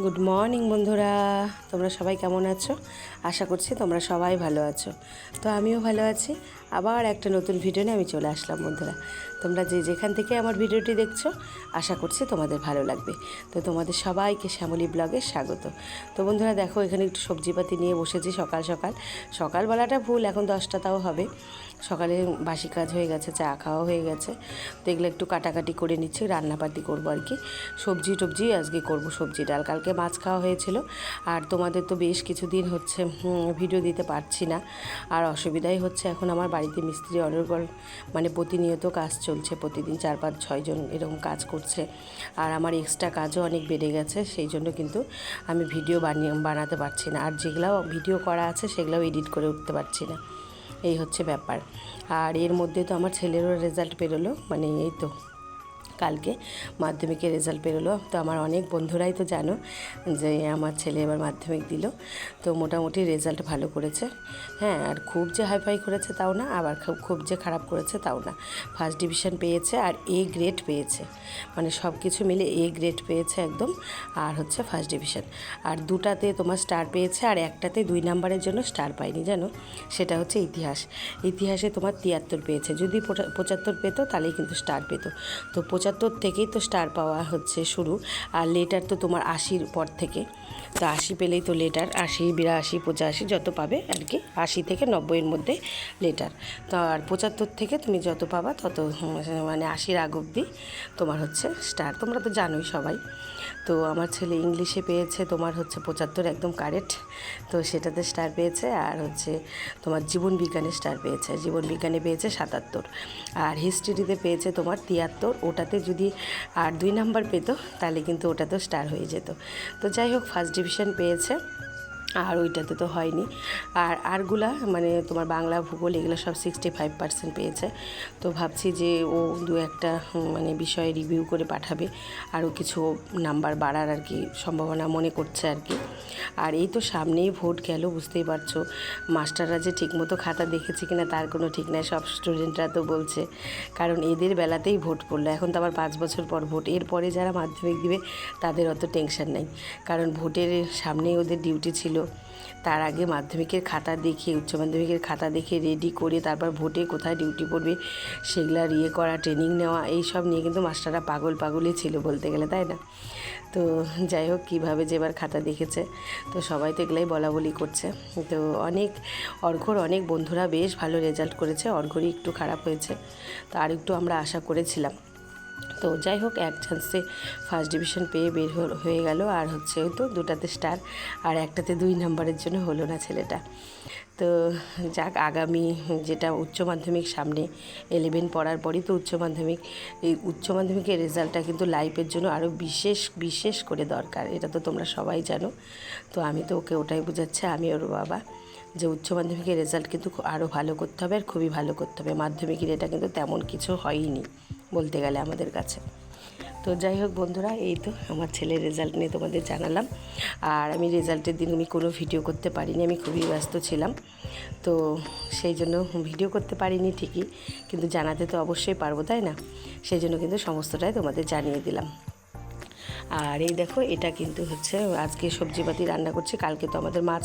Good morning বন্ধুরা, তোমরা সবাই কেমন আছো? আশা করছি তোমরা সবাই ভালো আছো। তো আমিও ভালো আছি। আবার একটা নতুন ভিডিও নিয়ে আমি চলে আসলাম বন্ধুরা। তোমরা যে যেখান থেকে আমার ভিডিওটি দেখছো, আশা করছি তোমাদের ভালো লাগবে। তো তোমাদের সবাইকে শ্যামলী ব্লগে স্বাগত। তো বন্ধুরা দেখো, এখানে একটু সবজিপাতি নিয়ে বসেছি সকাল সকাল। সকালবেলাটা ভুল, এখন 10টা তাও হবে। সকালে বাসি কাজ হয়ে গেছে, চা খাওয়া হয়ে গেছে। তো এগুলো একটু কাটাকাটি করে নিচ্ছি, রান্নাপাতি করবো আর কি। সবজি টবজি আজকে করব, সবজি ডাল। কালকে মাছ খাওয়া হয়েছিল। আর তোমাদের তো বেশ কিছুদিন হচ্ছে ভিডিও দিতে পারছি না। আর অসুবিধাই হচ্ছে, এখন আমার বাড়িতে মিস্ত্রি অনর্গল, মানে প্রতিনিয়ত কাজ চলছে। প্রতিদিন 4-5-6 জন এরকম কাজ করছে। আর আমার এক্সট্রা কাজও অনেক বেড়ে গেছে, সেই জন্য কিন্তু আমি ভিডিও বানাতে পারছি না। আর যেগুলো ভিডিও করা আছে সেগুলোও এডিট করে উঠতে পারছি না। এই হচ্ছে ব্যাপার। আর এর মধ্যে তো আমার ছেলেরও রেজাল্ট বেরোলো, মানে এই তো কালকে মাধ্যমিকের রেজাল্ট বেরোলো। তো আমার অনেক বন্ধুরাই তো জানো যে আমার ছেলে এবার মাধ্যমিক দিল। তো মোটামুটি রেজাল্ট ভালো করেছে। হ্যাঁ, আর খুব যে হাইফাই করেছে তাও না, আবার খুব যে খারাপ করেছে তাও না। ফার্স্ট ডিভিশন পেয়েছে আর এ গ্রেড পেয়েছে, মানে সব কিছু মিলে এ গ্রেড পেয়েছে একদম। আর হচ্ছে ফার্স্ট ডিভিশন। আর দুটাতে তোমার স্টার পেয়েছে, আর একটাতে 2 নাম্বারের জন্য স্টার পাইনি জানো, সেটা হচ্ছে ইতিহাস। ইতিহাসে তোমার 73 পেয়েছে। যদি 75 পেতো তাহলেই কিন্তু স্টার পেতো। তো 75 থেকেই তো স্টার পাওয়া হচ্ছে শুরু। আর লেটার তো তোমার 80-র পর থেকে। তো 80 পেলেই তো লেটার, 80, 82, 85 যত পাবে আর কি। 80 থেকে 90-এর মধ্যে লেটার। তো আর 75 থেকে তুমি যত পাবা তত, মানে 80-র আগ অবধি তোমার হচ্ছে স্টার। তোমরা তো জানোই সবাই। তো আমার ছেলে ইংলিশে পেয়েছে তোমার হচ্ছে 75, একদম কারেক্ট। তো সেটাতে স্টার পেয়েছে। আর হচ্ছে তোমার জীবন বিজ্ঞানে স্টার পেয়েছে, জীবন বিজ্ঞানে পেয়েছে 77। আর হিস্ট্রিতে পেয়েছে তোমার 73। ওটাতে যদি আর 2 নাম্বার পেতো তাহলে কিন্তু ওটাতেও স্টার হয়ে যেত। তো যাই হোক, ফার্স্ট ডিভিশন পেয়েছে। আর ওইটাতে তো হয়নি। আর আরগুলা মানে তোমার বাংলা ভূগোল এগুলো সব 65% পেয়েছে। তো ভাবছি যে ও 2-একটা মানে বিষয়ে রিভিউ করে পাঠাবে, আরও কিছু নাম্বার বাড়ার আর কি সম্ভাবনা মনে করছে আর কি। আর এই তো সামনেই ভোট গেল, বুঝতেই পারছো। মাস্টাররা যে ঠিকমতো খাতা দেখেছে কিনা তার কোনো ঠিক নাই, সব স্টুডেন্টরা তো বলছে। কারণ এদের বেলাতেই ভোট পড়লো, এখন তো আবার 5 বছর পর ভোট। এরপরে যারা মাধ্যমিক দিবে তাদের অত টেনশন নেই, কারণ ভোটের সামনেই ওদের ডিউটি ছিল। তার আগে মাধ্যমিকের খাতা দেখে, উচ্চ মাধ্যমিকের খাতা দেখে রেডি করে তারপর ভোটে কোথায় ডিউটি পড়বে সেগুলার করা, ট্রেনিং নেওয়া, এই সব নিয়ে কিন্তু মাস্টাররা পাগলই ছিল বলতে গেলে, তাই না? তো যাই হোক, কীভাবে যে এবার খাতা দেখেছে, তো সবাই তো এগুলাই বলাবলি করছে। তো অর্ঘ্যর অনেক বন্ধুরা বেশ ভালো রেজাল্ট করেছে, অর্ঘ্যরই একটু খারাপ হয়েছে। তো আর একটু আমরা আশা করেছিলাম। তো যাই হোক, এক চান্সে ফার্স্ট ডিভিশন পেয়ে বের হয়ে গেল। আর হচ্ছে ওই তো দুটাতে স্টার, আর একটাতে 2 নাম্বারের জন্য হলো না ছেলেটা। তো যাক, আগামী যেটা উচ্চ মাধ্যমিক সামনে, 11 পড়ার পরই তো উচ্চ মাধ্যমিক। এই উচ্চ মাধ্যমিকের রেজাল্টটা কিন্তু লাইফের জন্য আরও বিশেষ করে দরকার, এটা তো তোমরা সবাই জানো। তো আমি তো ওকে ওটাই বোঝাচ্ছি, আমি ওর বাবা, যে উচ্চ মাধ্যমিকের রেজাল্ট কিন্তু আরও ভালো করতে হবে, আর খুবই ভালো করতে হবে। মাধ্যমিকের এটা কিন্তু তেমন কিছু হয়নি বলতে গেলে আমাদের কাছে। তো যাই হোক বন্ধুরা, এই তো আমার ছেলের রেজাল্ট নিয়ে তোমাদের জানালাম। আর আমি রেজাল্টের দিন আমি কোনো ভিডিও করতে পারিনি, আমি খুবই ব্যস্ত ছিলাম। তো সেই জন্য ভিডিও করতে পারিনি ঠিকই, কিন্তু জানাতে তো অবশ্যই পারবো, তাই না? সেই জন্য কিন্তু সমস্তটাই তোমাদের জানিয়ে দিলাম। আর এই দেখো, এটা কিন্তু হচ্ছে আজকে সবজিপাতি রান্না করছি। কালকে তো আমাদের মাছ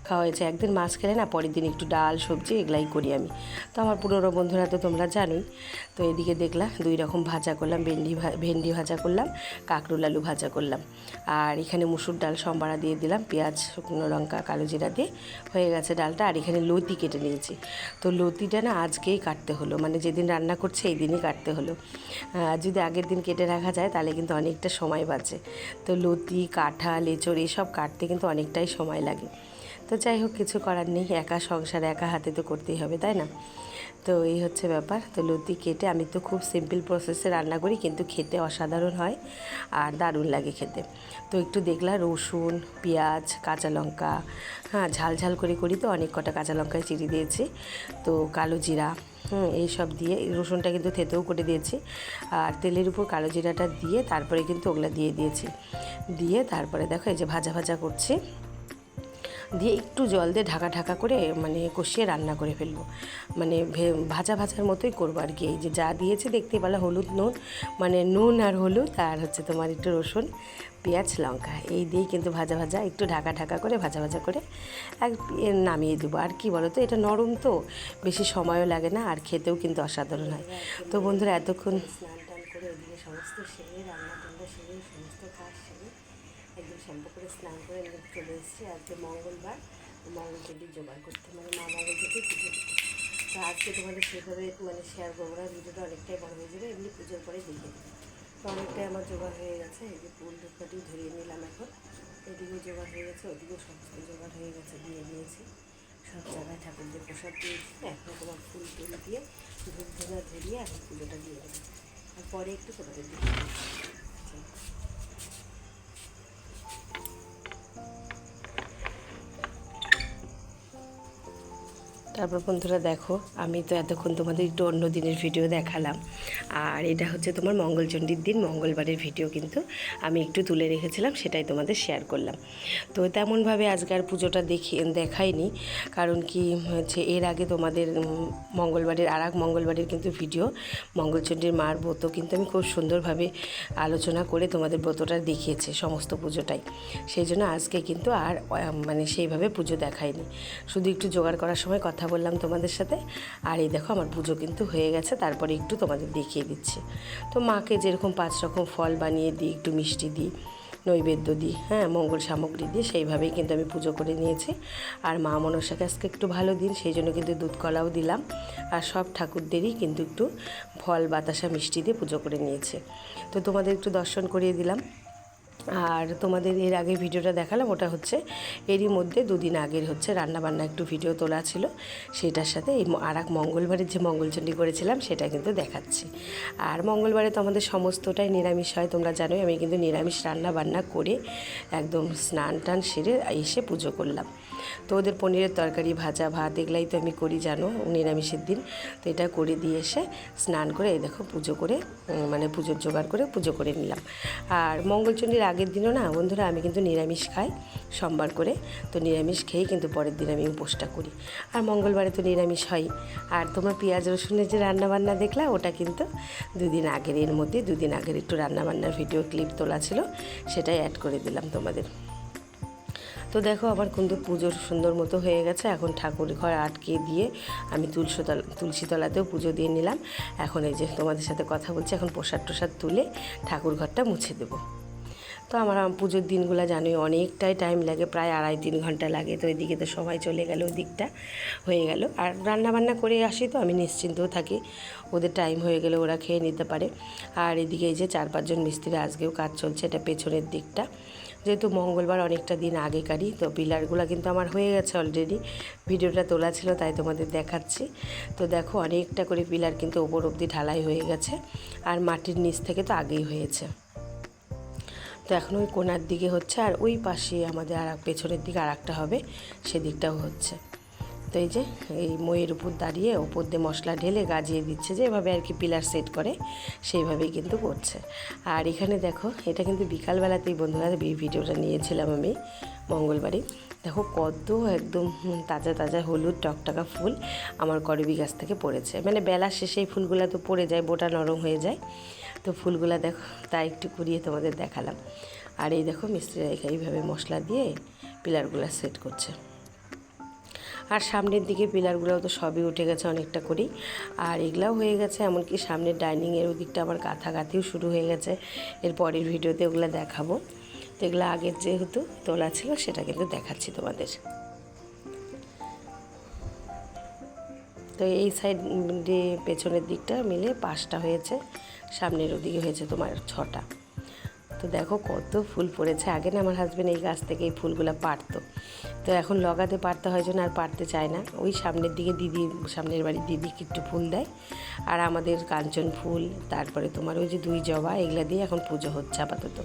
খাওয়া হয়েছে। একদিন মাছ খেলে না, পরের দিন একটু ডাল সবজি এগুলাই করি আমি। তো আমার পুরনো বন্ধুরা তো তোমরা জানোই। তো এদিকে দেখলাম 2 রকম ভাজা করলাম, ভেন্ডি ভাজা করলাম, কাঁকরোল আলু ভাজা করলাম। আর এখানে মুসুর ডাল সম্বারা দিয়ে দিলাম, পেঁয়াজ, শুকনো লঙ্কা, কালো জিরা দিয়ে হয়ে গেছে ডালটা। আর এখানে লতি কেটে নিয়েছি। তো লতিটা না আজকেই কাটতে হলো, মানে যেদিন রান্না করছে এই দিনই কাটতে হলো। যদি আগের দিন কেটে রাখা যায় তাহলে কিন্তু অনেকটা সময় বাঁচে। তো লতি, কাঁঠাল, এঁচড় এসব কাটতে কিন্তু অনেকটাই সময় লাগে। তো যাই হোক, কিছু করার নেই, একা সংসার, একা হাতে তো করতেই হবে, তাই না? তো এই হচ্ছে ব্যাপার। তো লতি কেটে, আমি তো খুব সিম্পল প্রসেসে রান্না করি, কিন্তু খেতে অসাধারণ হয় আর দারুণ লাগে খেতে। তো একটু দেখলাম রসুন, পেঁয়াজ, কাঁচা লঙ্কা, হ্যাঁ ঝাল ঝাল করে করি তো অনেক কটা কাঁচা লঙ্কায় চিড়ি দিয়েছি। তো কালো জিরা, এই সব দিয়ে, রসুনটা কিন্তু থেতেও করে দিয়েছি। আর তেলের উপর কালো জিরাটা দিয়ে তারপরে কিন্তু ওগুলো দিয়ে দিয়েছি। দিয়ে তারপরে দেখো এই যে ভাজা করছি। দিয়ে একটু জল দিয়ে ঢাকা ঢাকা করে মানে কষিয়ে রান্না করে ফেলবো, মানে ভাজা ভাজার মতোই করবো আর কি। এই যে যা দিয়েছে দেখতে পেলে হলুদ নুন, মানে নুন আর হলুদ, আর হচ্ছে তোমার একটু রসুন পেঁয়াজ লঙ্কা, এই দিয়েই কিন্তু ভাজা ভাজা একটু ঢাকা ঢাকা করে ভাজা ভাজা করে নামিয়ে দেবো। আর কি বলো তো, এটা নরম তো, বেশি সময়ও লাগে না, আর খেতেও কিন্তু অসাধারণ হয়। তো বন্ধুরা এতক্ষণ স্নান টান করে ওদিকে সমস্ত সেরে রান্না টান্না সেরে সমস্ত কাজ সেরে একদম শ্যাম্পু করে স্নান করে চলে এসেছি। আজকে মঙ্গলবার, মঙ্গলচণ্ডী জোগাড় করতে, মানে মা মঙ্গলচণ্ডী পুজো দিতে। তো আজকে তোমাদের সেভাবে মানে শেয়ার করবো না, ভিডিওটা অনেকটাই বড় হয়ে যাবে, এমনি পুজোর পরে দেখে দেবো। তো অনেকটাই আমার জোগাড় হয়ে গেছে, এই যে ফুল ধূপকাঠি ধরিয়ে নিলাম এখন, এদিকেও জোগাড় হয়ে গেছে, ওদিকেও সমস্ত জোগাড় হয়ে গেছে, দিয়ে দিয়েছি সব জায়গায় ঠাকুরদের প্রসাদ দিয়েছি। এখন তোমার ফুল টুল দিয়ে ধূপ ধুনা ধরিয়ে এখন পুজোটা দিয়ে দেবো, আর পরে একটু তোমাদের দিকে। তারপর বন্ধুরা দেখো, আমি তো এতক্ষণ তোমাদের একটু অন্য দিনের ভিডিও দেখালাম, আর এটা হচ্ছে তোমার মঙ্গলচণ্ডীর দিন, মঙ্গলবারের ভিডিও কিন্তু আমি একটু তুলে রেখেছিলাম, সেটাই তোমাদের শেয়ার করলাম। তো তেমনভাবে আজকে আর পুজোটা দেখাইনি, কারণ কি হচ্ছে এর আগে তোমাদের মঙ্গলবারের মঙ্গলবারের কিন্তু ভিডিও, মঙ্গলচণ্ডীর মার ব্রত কিন্তু আমি খুব সুন্দরভাবে আলোচনা করে তোমাদের ব্রতটা দেখিয়েছে সমস্ত পুজোটাই। সেই জন্য আজকে কিন্তু আর মানে সেইভাবে পুজো দেখাইনি, শুধু একটু জোগাড় করার সময় কথা বললাম তোমাদের সাথে। আর এই দেখো আমার পুজো কিন্তু হয়ে গেছে, তারপরে একটু তোমাদের দেখিয়ে দিচ্ছি। তো মাকে যেরকম 5 রকম ফল বানিয়ে দিই, একটু মিষ্টি দিই, নৈবেদ্য দিই, হ্যাঁ, মঙ্গল সামগ্রী দিয়ে সেইভাবেই কিন্তু আমি পুজো করে নিয়েছি। আর মা মনসাকে আজকে একটু ভালো দিন, সেই জন্য কিন্তু দুধ কলাও দিলাম, আর সব ঠাকুরদেরই কিন্তু একটু ফল বাতাসা মিষ্টি দিয়ে পুজো করে নিয়েছে। তো তোমাদের একটু দর্শন করিয়ে দিলাম। আর তোমাদের এর আগে ভিডিওটা দেখালাম, ওটা হচ্ছে এরই মধ্যে 2 দিন আগের হচ্ছে রান্নাবান্না একটু ভিডিও তোলা ছিল, সেটার সাথে এই আর এক মঙ্গলবারের যে মঙ্গলচণ্ডী করেছিলাম সেটা কিন্তু দেখাচ্ছি। আর মঙ্গলবারে তো আমাদের সমস্তটাই নিরামিষ হয়, তোমরা জানোই। আমি কিন্তু নিরামিষ রান্না বান্না করে একদম স্নান টান সেরে এসে পুজো করলাম। তো ওদের পনিরের তরকারি, ভাজা ভাত, এগুলাই তো আমি করি জানো নিরামিষের দিন। তো এটা করে দিয়ে এসে স্নান করে এই দেখো পুজো করে, মানে পুজোর জোগাড় করে পুজো করে নিলাম। আর মঙ্গলচণ্ডীর আগের দিনও না বন্ধুরা আমি কিন্তু নিরামিষ খাই সোমবার করে, তো নিরামিষ খেয়েই কিন্তু পরের দিন আমি উপোসটা করি। আর মঙ্গলবারে তো নিরামিষ হয়। আর তোমার পেঁয়াজ রসুনের যে রান্নাবান্না দেখলা, ওটা কিন্তু 2 দিন আগের, এর মধ্যে 2 দিন আগের একটু রান্নাবান্নার ভিডিও ক্লিপ তোলা ছিল, সেটাই অ্যাড করে দিলাম তোমাদের। তো দেখো আমার কিন্তু পুজোর সুন্দর মতো হয়ে গেছে। এখন ঠাকুর ঘর আটকে দিয়ে আমি তুলসীতলাতেও পুজো দিয়ে নিলাম। এখন এই যে তোমাদের সাথে কথা বলছি, এখন প্রসাদ টোসাদ তুলে ঠাকুর ঘরটা মুছে দেবো। তো আমার পুজোর দিনগুলো জানোই অনেকটাই টাইম লাগে, প্রায় 2.5-3 ঘন্টা লাগে। তো এদিকে তো সবাই চলে গেল, ওই দিকটা হয়ে গেল। আর রান্নাবান্না করে আসি তো আমি নিশ্চিন্তও থাকি, ওদের টাইম হয়ে গেলে ওরা খেয়ে নিতে পারে। আর এদিকে এই যে 4-5 জন মিস্ত্রি আজকেও কাজ চলছে, এটা পেছনের দিকটা, যেহেতু মঙ্গলবার অনেকটা দিন আগেকারই। তো পিলারগুলো কিন্তু আমার হয়ে গেছে অলরেডি, ভিডিওটা তোলা ছিল তাই তোমাদের দেখাচ্ছি। তো দেখো অনেকটা করে পিলার কিন্তু ওপর অবধি ঢালাই হয়ে গেছে, আর মাটির নিচ থেকে তো আগেই হয়েছে। তো এখন ওই কোণার দিকে হচ্ছে, আর ওই পাশে আমাদের আর পেছনের দিকে আর একটা হবে, সেদিকটাও হচ্ছে। তো এই যে এই মইয়ের উপর দাঁড়িয়ে ওপর দিয়ে মশলা ঢেলে গাজিয়ে দিচ্ছে, যে এভাবে আর কি পিলার সেট করে সেইভাবেই কিন্তু করছে। আর এখানে দেখো এটা কিন্তু বিকালবেলাতেই বন্ধুরা এই ভিডিওটা নিয়েছিলাম আমি মঙ্গলবারে। দেখো কত একদম তাজা তাজা হলুদ টকটকা ফুল আমার করবি গাছ থেকে পড়েছে, মানে বেলা শেষে এই ফুলগুলো তো পড়ে যায়, বোটা নরম হয়ে যায়। তো ফুলগুলো দেখো তাই একটু কুড়িয়ে তোমাদের দেখালাম। আর এই দেখো মিস্ত্রিরা এইভাবে মশলা দিয়ে পিলারগুলো সেট করছে। আর সামনের দিকে পিলারগুলোও তো সবই উঠে গেছে অনেকটা করেই, আর এগুলাও হয়ে গেছে। এমনকি সামনের ডাইনিংয়ের ওদিকটা আবার গাঁথাগাঁথিও শুরু হয়ে গেছে, এর পরের ভিডিওতে ওগুলো দেখাবো। তো এগুলো আগের যেহেতু তোলা ছিল সেটা কিন্তু দেখাচ্ছি তোমাদের। তো এই সাইডে পেছনের দিকটা মিলে 5টা হয়েছে, সামনের ওদিকে হয়েছে তোমার 6টা। তো দেখো কত ফুল পড়েছে। আগে না আমার হাজব্যান্ড এই গাছ থেকে এই ফুলগুলো পারতো, তো এখন লাগাতে পারতে হয় জন্য আর পারতে চায় না। ওই সামনের দিকে সামনের বাড়ির দিদি একটু ফুল দেয়, আর আমাদের কাঞ্চন ফুল, তারপরে তোমার ওই যে 2 জবা, এগুলা দিয়ে এখন পুজো হচ্ছে আপাতত।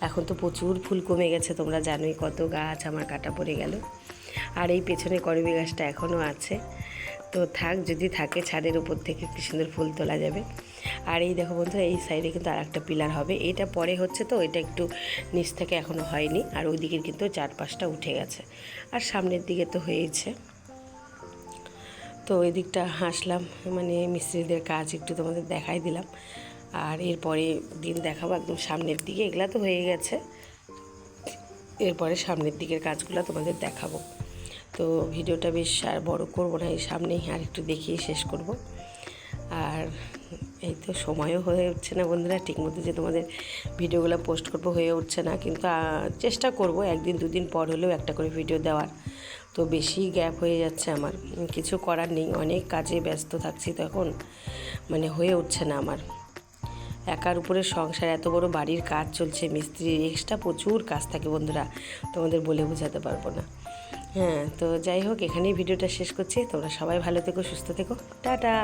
এখন তো প্রচুর ফুল কমে গেছে, তোমরা জানোই কত গাছ আমার কাটা পড়ে গেল। আর এই পেছনে করবি গাছটা এখনও আছে, তো থাক, যদি থাকে ছাদের উপর থেকে কি সুন্দর ফুল তোলা যাবে। আর এই দেখো বন্ধুরা, এই সাইডে কিন্তু আর একটা পিলার হবে, এটা পরে হচ্ছে, তো এটা একটু নিচ থেকে এখনও হয়নি। আর ওই দিকের কিন্তু 4-5টা উঠে গেছে, আর সামনের দিকে তো হয়েছে। তো ওই দিকটা আসলাম, মানে মিস্ত্রিদের কাজ একটু তোমাদের দেখাই দিলাম। আর এরপরে দিন দেখাবো একদম সামনের দিকে, এগুলা তো হয়ে গেছে, এরপরে সামনের দিকের কাজগুলো তোমাদের দেখাবো। তো ভিডিওটা বেশ আর বড় করব না, এই সামনেই আর একটু দেখিয়ে শেষ করব। আর এই তো সময়ও হয়ে উঠছে না বন্ধুরা, ঠিকমতো যে তোমাদের ভিডিওগুলো পোস্ট করবো হয়ে উঠছে না, কিন্তু চেষ্টা করব 1-2 দিন পর হলেও একটা করে ভিডিও দেওয়ার। তো বেশি গ্যাপ হয়ে যাচ্ছে আমার, কিছু করার নেই, অনেক কাজে ব্যস্ত থাকছি তো এখন, মানে হয়ে উঠছে না আমার। একার উপরে সংসার, এত বড় বাড়ির কাজ চলছে, মিস্ত্রির এক্সট্রা প্রচুর কাজ থাকে বন্ধুরা, তোমাদের বলে বোঝাতে পারবো না। হ্যাঁ, তো যাই হোক, এখানেই ভিডিওটা শেষ করছি। তোমরা সবাই ভালো থেকো, সুস্থ থেকো, টাটা।